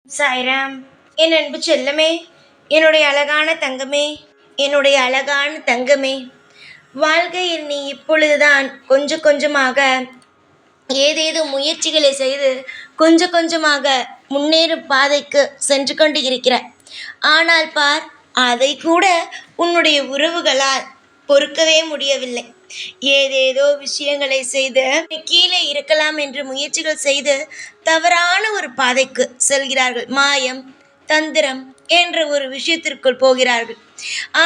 சாய்ராம். என் அன்பு செல்லமே, என்னுடைய அழகான தங்கமே, என்னுடைய அழகான தங்கமே, வாழ்க்கையில் நீ இப்பொழுதுதான் கொஞ்சம் கொஞ்சமாக ஏதேதோ முயற்சிகளை செய்து கொஞ்சம் கொஞ்சமாக முன்னேறும் பாதைக்கு சென்று கொண்டு இருக்கிறாய். ஆனால் பார், அதை கூட உன்னுடைய உறவுகளால் பொறுக்கவே முடியவில்லை. ஏதேதோ விஷயங்களை செய்து கீழே இருக்கலாம் என்று முயற்சிகள் செய்து தவறான ஒரு பாதைக்கு செல்கிறார்கள். மாயம், தந்திரம் என்ற ஒரு விஷயத்திற்குள் போகிறார்கள்.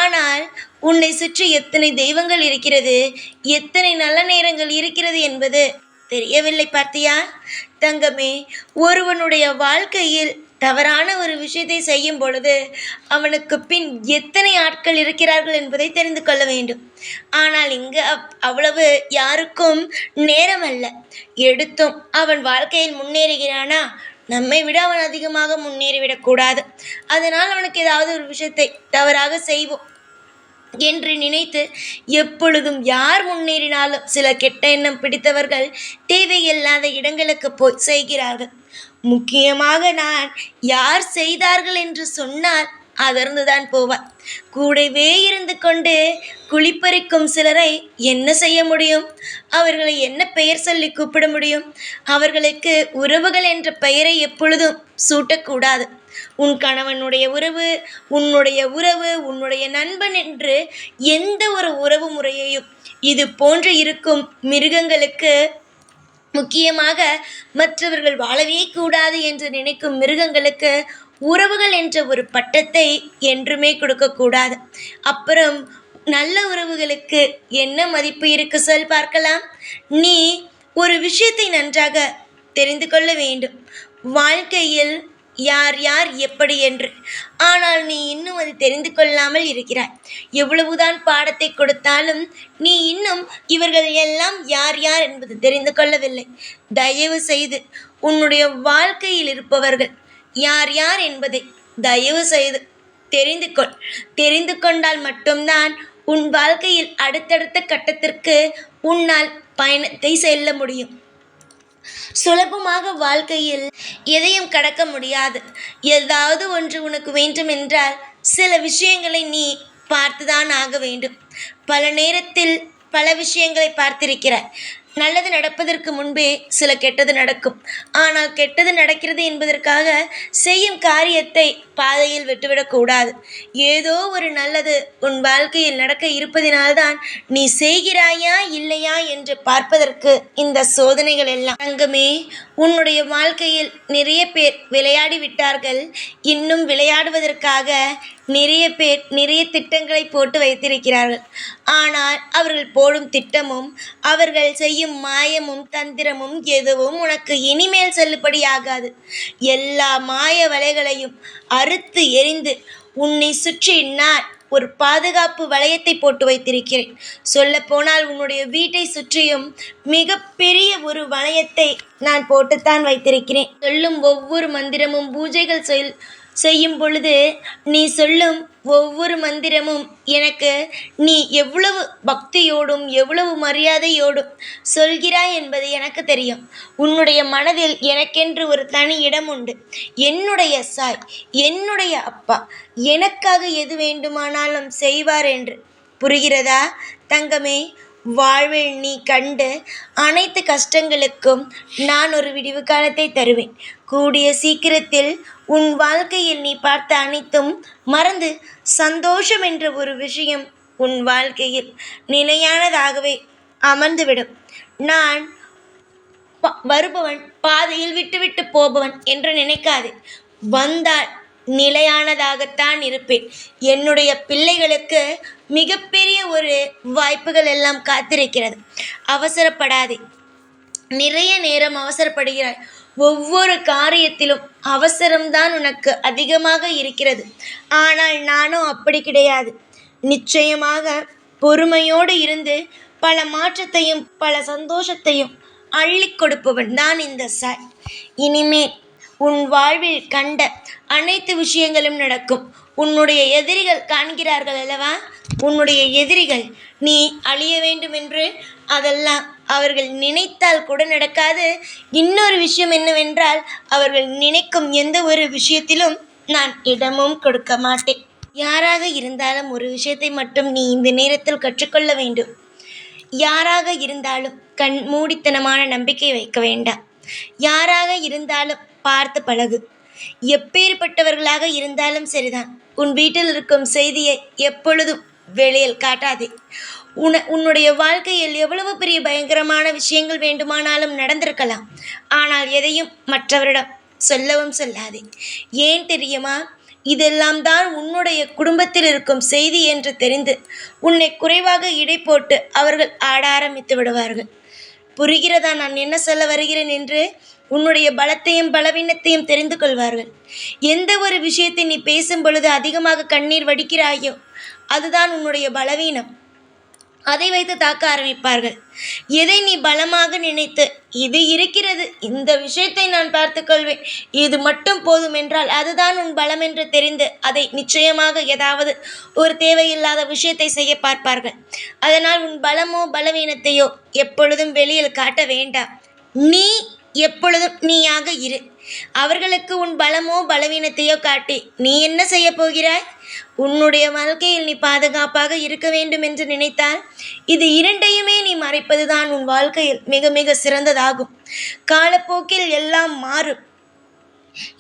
ஆனால் உன்னை சுற்றி எத்தனை தெய்வங்கள் இருக்கிறது, எத்தனை நல்ல நேரங்கள் இருக்கிறது என்பது தெரியவில்லை. பார்த்தியா தங்கமே? ஒருவனுடைய வாழ்க்கையில் தவறான ஒரு விஷயத்தை செய்யும் பொழுது அவனுக்கு பின் எத்தனை ஆட்கள் இருக்கிறார்கள் என்பதை தெரிந்து கொள்ள வேண்டும். ஆனால் இங்கு அவ்வளவு யாருக்கும் நேரம் அல்ல. எடுத்தும் அவன் வாழ்க்கையில் முன்னேறுகிறானா, நம்மை விட அவன் அதிகமாக முன்னேறிவிடக்கூடாது. அதனால் அவனுக்கு ஏதாவது ஒரு விஷயத்தை தவறாக செய்வோம் என்று நினைத்து எப்பொழுதும் யார் முன்னேறினாலும் சில கெட்ட எண்ணம் பிடித்தவர்கள் தேவையில்லாத இடங்களுக்கு போய் செய்கிறார்கள். முக்கியமாக நான் யார் செய்தார்கள் என்று சொன்னால் அதர்ந்துதான் போவார். கூடவே இருந்து கொண்டு குளிப்பறிக்கும் சிலரை என்ன செய்ய முடியும்? அவர்களை என்ன பெயர் சொல்லி கூப்பிட முடியும்? அவர்களுக்கு உறவுகள் என்ற பெயரை எப்பொழுதும் சூட்டக்கூடாது. உன் கணவனுடைய உறவு, உன்னுடைய உறவு, உன்னுடைய நண்பன் என்று எந்த ஒரு உறவு முறையையும் இது போன்று இருக்கும் மிருகங்களுக்கு, முக்கியமாக மற்றவர்கள் வாழவே கூடாது என்று நினைக்கும் மிருகங்களுக்கு உறவுகள் என்ற ஒரு பட்டத்தை என்றுமே கொடுக்கக்கூடாது. அப்புறம் நல்ல உறவுகளுக்கு என்ன மதிப்பு இருக்கு சொல் பார்க்கலாம். நீ ஒரு விஷயத்தை நன்றாக தெரிந்து கொள்ள வேண்டும், வாழ்க்கையில் யார் யார் எப்படி என்று. ஆனால் நீ இன்னும் அது தெரிந்து கொள்ளாமல் இருக்கிறாய். எவ்வளவுதான் பாடத்தை கொடுத்தாலும் நீ இன்னும் இவர்கள் எல்லாம் யார் யார் என்பது தெரிந்து கொள்ளவில்லை. தயவு செய்து உன்னுடைய வாழ்க்கையில் இருப்பவர்கள் யார் யார் என்பதை தயவு செய்து தெரிந்து கொள். தெரிந்து கொண்டால் மட்டும்தான் உன் வாழ்க்கையில் அடுத்தடுத்த கட்டத்திற்கு உன்னால் பயணத்தை செல்ல முடியும். சுலபமாக வாழ்க்கையில் எதையும் கடக்க முடியாது. ஏதாவது ஒன்று உனக்கு வேண்டும் என்றால் சில விஷயங்களை நீ பார்த்துதான் ஆக வேண்டும். பல நேரத்தில் பல விஷயங்களை பார்த்திருக்கிறாய். நல்லது நடப்பதற்கு முன்பே சில கெட்டது நடக்கும். ஆனால் கெட்டது நடக்கிறது என்பதற்காக செய்யும் காரியத்தை பாதையில் விட்டுவிடக்கூடாது. ஏதோ ஒரு நல்லது உன் வாழ்க்கையில் நடக்க இருப்பதினால்தான் நீ செய்கிறாயா இல்லையா என்று பார்ப்பதற்கு இந்த சோதனைகள் எல்லாம். தங்கமே, உன்னுடைய வாழ்க்கையில் நிறைய பேர் விளையாடி விட்டார்கள். இன்னும் விளையாடுவதற்காக நிறைய பேர் நிறைய திட்டங்களை போட்டு வைத்திருக்கிறார்கள். ஆனால் அவர்கள் போடும் திட்டமும் அவர்கள் செய்யும் மாயமும் தந்திரமும் எதுவும் உனக்கு இனிமேல் செல்லுபடியாகாது. எல்லா மாய வலைகளையும் அறுத்து எறிந்து உன்னை சுற்றி நான் ஒரு பாதுகாப்பு வளையத்தை போட்டு வைத்திருக்கிறேன். சொல்லப்போனால் உன்னுடைய வீட்டை சுற்றியும் மிகப்பெரிய ஒரு வளையத்தை நான் போட்டுத்தான் வைத்திருக்கிறேன். சொல்லும் ஒவ்வொரு மந்திரமும் பூஜைகள் செய்யும் பொழுது நீ சொல்லும் ஒவ்வொரு மந்திரமும் எனக்கு நீ எவ்வளவு பக்தியோடும் எவ்வளவு மரியாதையோடும் சொல்கிறாய் என்பது எனக்கு தெரியும். உன்னுடைய மனதில் எனக்கென்று ஒரு தனி இடம் உண்டு. என்னுடைய சாய், என்னுடைய அப்பா எனக்காக எது வேண்டுமானாலும் செய்வார் என்று புரிகிறதா தங்கமே? வாழ்வில் நீ கண்டு அனைத்து கஷ்டங்களுக்கும் நான் ஒரு விடிவு காலத்தை தருவேன். கூடிய சீக்கிரத்தில் உன் வாழ்க்கையில் நீ பார்த்த அனைத்தும் மறந்து சந்தோஷம் என்ற ஒரு விஷயம் உன் வாழ்க்கையில் நிலையானதாகவே அமர்ந்துவிடும். நான் வருபவன் பாதையில் விட்டுவிட்டு போபவன் என்று நினைக்காதே. வந்தால் நிலையானதாகத்தான் இருப்பேன். என்னுடைய பிள்ளைகளுக்கு மிகப்பெரிய ஒரு வாய்ப்புகள் எல்லாம் காத்திருக்கிறது. அவசரப்படாதே. நிறைய நேரம் அவசரப்படுகிறாய். ஒவ்வொரு காரியத்திலும் அவசரம்தான் உனக்கு அதிகமாக இருக்கிறது. ஆனால் நானும் அப்படி கிடையாது. நிச்சயமாக பொறுமையோடு இருந்து பல மாற்றத்தையும் பல சந்தோஷத்தையும் அள்ளி கொடுப்பவன் தான் இந்த சாய். இனிமேல் உன் வாழ்வில் கண்ட அனைத்து விஷயங்களும் நடக்கும். உன்னுடைய எதிரிகள் காண்கிறார்கள் அல்லவா? உன்னுடைய எதிரிகள் நீ அழிய வேண்டும் என்று அதெல்லாம் அவர்கள் நினைத்தால் கூட நடக்காது. இன்னொரு விஷயம் என்னவென்றால், அவர்கள் நினைக்கும் எந்த ஒரு விஷயத்திலும் நான் இடமும் கொடுக்க மாட்டேன். யாராக இருந்தாலும் ஒரு விஷயத்தை மட்டும் நீ இந்த நேரத்தில் கற்றுக்கொள்ள வேண்டும். யாராக இருந்தாலும் கண் மூடித்தனமான நம்பிக்கை வைக்க வேண்டாம். யாராக இருந்தாலும் பார்த்து பழகு. எப்பேற்பட்டவர்களாக இருந்தாலும் சரிதான். உன் வீட்டில் இருக்கும் செய்தியை எப்பொழுதும் வெளியில் காட்டாதே. உன்னுடைய வாழ்க்கையில் எவ்வளவு பெரிய பயங்கரமான விஷயங்கள் வேண்டுமானாலும் நடந்திருக்கலாம். ஆனால் எதையும் மற்றவரிடம் சொல்லவும் சொல்லாதே. ஏன் தெரியுமா? இதெல்லாம் தான் உன்னுடைய குடும்பத்தில் இருக்கும் செய்தி என்று தெரிந்து உன்னை குறைவாக இடை போட்டு அவர்கள் ஆட ஆரம்பித்து விடுவார்கள். புரிகிறதா நான் என்ன சொல்ல வருகிறேன் என்று? உன்னுடைய பலத்தையும் பலவீனத்தையும் தெரிந்து கொள்வார்கள். எந்த ஒரு விஷயத்தை நீ பேசும் பொழுது அதிகமாக கண்ணீர் வடிக்கிறாயோ அதுதான் உன்னுடைய பலவீனம். அதை வைத்து தாக்க ஆரம்பிப்பார்கள். எதை நீ பலமாக நினைத்து இது இருக்கிறது, இந்த விஷயத்தை நான் பார்த்துக்கொள்வேன், இது மட்டும் போதும் என்றால் அதுதான் உன் பலம் என்று தெரிந்து அதை நிச்சயமாக ஏதாவது ஒரு தேவையில்லாத விஷயத்தை செய்ய பார்ப்பார்கள். அதனால் உன் பலமோ பலவீனத்தையோ எப்பொழுதும் வெளியில் காட்ட வேண்டாம். நீ எப்பொழுதும் நீயாக இரு. அவர்களுக்கு உன் பலமோ பலவீனத்தையோ காட்டி நீ என்ன செய்ய போகிறாய்? உன்னுடைய வாழ்க்கையில் நீ பாதுகாப்பாக இருக்க வேண்டும் என்று நினைத்தால் இது இரண்டையுமே நீ மறைப்பதுதான் உன் வாழ்க்கையில் மிக மிக சிறந்ததாகும். காலப்போக்கில் எல்லாம் மாறும்.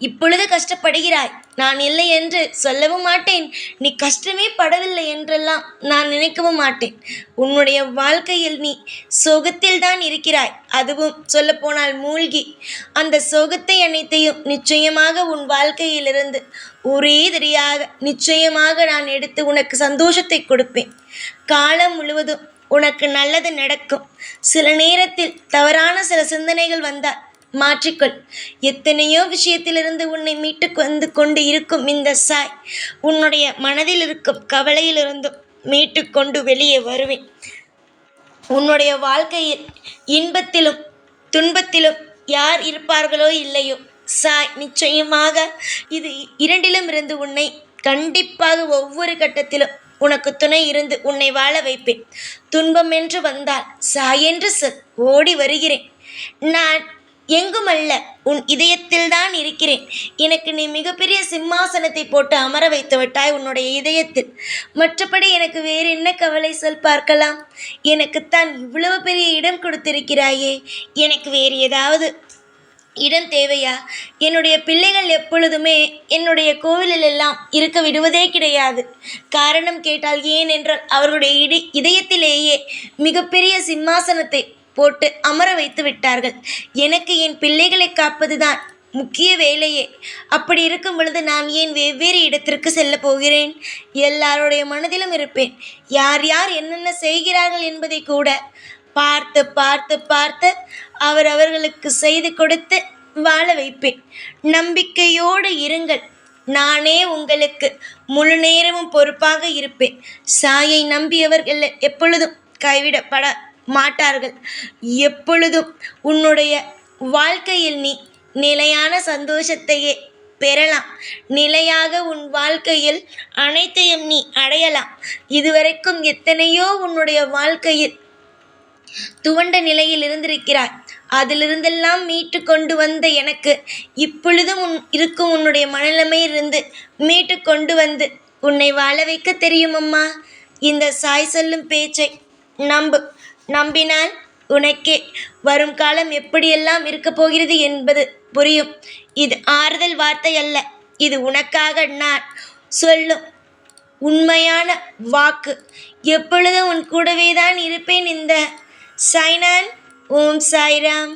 இப்பொழுது கஷ்டப்படுகிறாய், நான் இல்லை என்று சொல்லவும் மாட்டேன். நீ கஷ்டமே படவில்லை என்றெல்லாம் நான் நினைக்கவும் மாட்டேன். உன்னுடைய வாழ்க்கையில் நீ சோகத்தில் தான் இருக்கிறாய், அதுவும் சொல்லப்போனால் மூழ்கி. அந்த சோகத்தை அனைத்தையும் நிச்சயமாக உன் வாழ்க்கையிலிருந்து ஒரே தடியாக நிச்சயமாக நான் எடுத்து உனக்கு சந்தோஷத்தை கொடுப்பேன். காலம் முழுவதும் உனக்கு நல்லது நடக்கும். சில நேரத்தில் தவறான சில சிந்தனைகள் வந்தால் மாற்றிக்கொள். எத்தனையோ விஷயத்திலிருந்து உன்னை மீட்டு வந்து கொண்டு இருக்கும் இந்த சாய் உன்னுடைய மனதில் இருக்கும் கவலையிலிருந்தும் மீட்டு கொண்டு வெளியே வருவேன். உன்னுடைய வாழ்க்கையில் இன்பத்திலும் துன்பத்திலும் யார் இருப்பார்களோ இல்லையோ, சாய் நிச்சயமாக இது இரண்டிலும் இருந்து உன்னை கண்டிப்பாக ஒவ்வொரு கட்டத்திலும் உனக்கு துணை இருந்து உன்னை வாழ வைப்பேன். துன்பம் என்று வந்தால் சாய் என்று சொல், ஓடி வருகிறேன். நான் எங்குமல்ல, உன் இதயத்தில்தான் இருக்கிறேன். எனக்கு நீ மிகப்பெரிய சிம்மாசனத்தை போட்டு அமர வைத்து விட்டாய் உன்னுடைய இதயத்தில். மற்றபடி எனக்கு வேறு என்ன கவலை சொல் பார்க்கலாம்? எனக்குத்தான் இவ்வளவு பெரிய இடம் கொடுத்திருக்கிறாயே, எனக்கு வேறு ஏதாவது இடம் தேவையா? என்னுடைய பிள்ளைகள் எப்பொழுதுமே என்னுடைய கோவிலில் எல்லாம் இருக்க விடுவதே கிடையாது. காரணம் கேட்டால் ஏன் என்றால் அவர்களுடைய இதயத்திலேயே மிகப்பெரிய சிம்மாசனத்தை போட்டு அமர வைத்து விட்டார்கள். எனக்கு என் பிள்ளைகளை காப்பதுதான் முக்கிய வேலையே. அப்படி இருக்கும் பொழுது நான் ஏன் வெவ்வேறு இடத்திற்கு செல்ல போகிறேன்? எல்லாருடைய மனதிலும் இருப்பேன். யார் யார் என்னென்ன செய்கிறார்கள் என்பதை கூட பார்த்து பார்த்து பார்த்து அவர்களுக்கு செய்து கொடுத்து வாழ வைப்பேன். நம்பிக்கையோடு இருங்கள். நானே உங்களுக்கு முழு நேரமும் பொறுப்பாக இருப்பேன். சாயை நம்பியவர்கள் எப்பொழுதும் கைவிடப்பட மாட்டார்கள். எப்பொழுதும் உன்னுடைய வாழ்க்கையில் நீ நிலையான சந்தோஷத்தையே பெறலாம். நிலையாக உன் வாழ்க்கையில் அனைத்தையும் நீ அடையலாம். இதுவரைக்கும் எத்தனையோ உன்னுடைய வாழ்க்கையில் துவண்ட நிலையில் இருந்திருக்கிறாய். அதிலிருந்தெல்லாம் மீட்டு கொண்டு வந்த எனக்கு இப்பொழுதும் இருக்கும் உன்னுடைய மனநிலைமையிலிருந்து மீட்டு கொண்டு வந்து உன்னை வாழ வைக்க தெரியும் அம்மா. இந்த சாய் சொல்லும் பேச்சை நம்பு. நம்பினால் உனக்கே வரும் காலம் எப்படியெல்லாம் இருக்கப் போகிறது என்பது புரியும். இது ஆறுதல் வார்த்தை அல்ல, இது உனக்காக நான் சொல்லும் உண்மையான வாக்கு. எப்பொழுதும் உன் கூடவே தான் இருப்பேன். இந்த சாய்நான். ஓம் சாய்ராம்.